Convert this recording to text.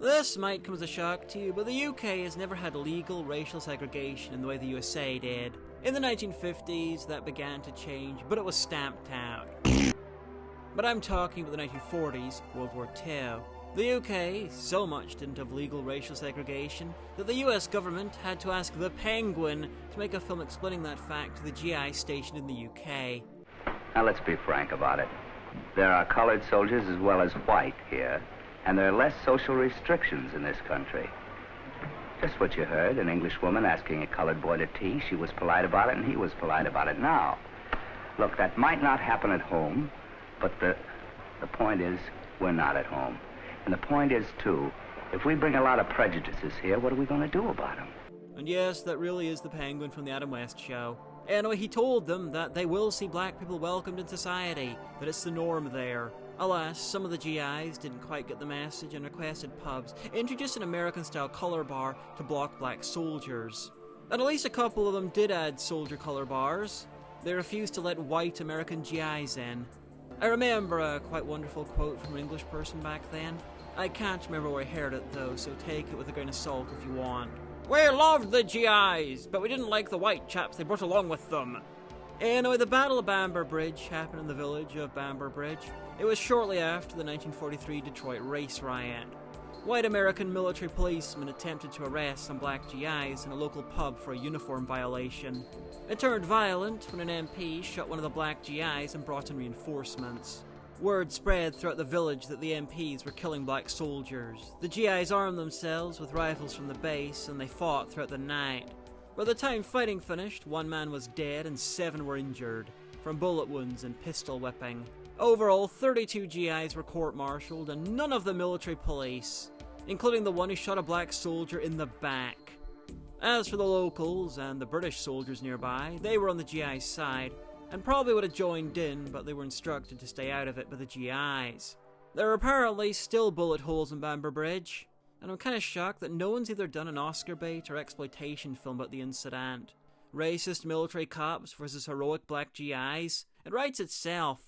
This might come as a shock to you, but the UK has never had legal racial segregation in the way the USA did. In the 1950s, that began to change, but it was stamped out. But I'm talking about the 1940s, World War II. The UK so much didn't have legal racial segregation that the US government had to ask the Penguin to make a film explaining that fact to the GI stationed in the UK. Now let's be frank about it. There are colored soldiers as well as white here, and there are less social restrictions in this country. Just what you heard, an English woman asking a colored boy to tea. She was polite about it, and he was polite about it. Now, look, that might not happen at home, but the point is, we're not at home. And the point is, too, if we bring a lot of prejudices here, what are we going to do about them? And yes, that really is the Penguin from the Adam West show. Anyway, he told them that they will see black people welcomed in society, that it's the norm there. Alas, some of the GIs didn't quite get the message and requested pubs introduced an American-style color bar to block black soldiers. And at least a couple of them did add soldier color bars. They refused to let white American GIs in. I remember a quite wonderful quote from an English person back then. I can't remember where I heard it though, so take it with a grain of salt if you want. We loved the GIs, but we didn't like the white chaps they brought along with them. Anyway, the Battle of Bamber Bridge happened in the village of Bamber Bridge. It was shortly after the 1943 Detroit race riot. White American military policemen attempted to arrest some black GIs in a local pub for a uniform violation. It turned violent when an MP shot one of the black GIs and brought in reinforcements. Word spread throughout the village that the MPs were killing black soldiers. The GIs armed themselves with rifles from the base and they fought throughout the night. By the time fighting finished, one man was dead and 7 were injured, from bullet wounds and pistol whipping. Overall, 32 GIs were court-martialed and none of the military police, including the one who shot a black soldier in the back. As for the locals and the British soldiers nearby, they were on the GI's side, and probably would have joined in, but they were instructed to stay out of it by the GIs. There are apparently still bullet holes in Bamber Bridge, and I'm kinda shocked that no one's either done an Oscar bait or exploitation film about the incident. Racist military cops versus heroic black GIs? It writes itself.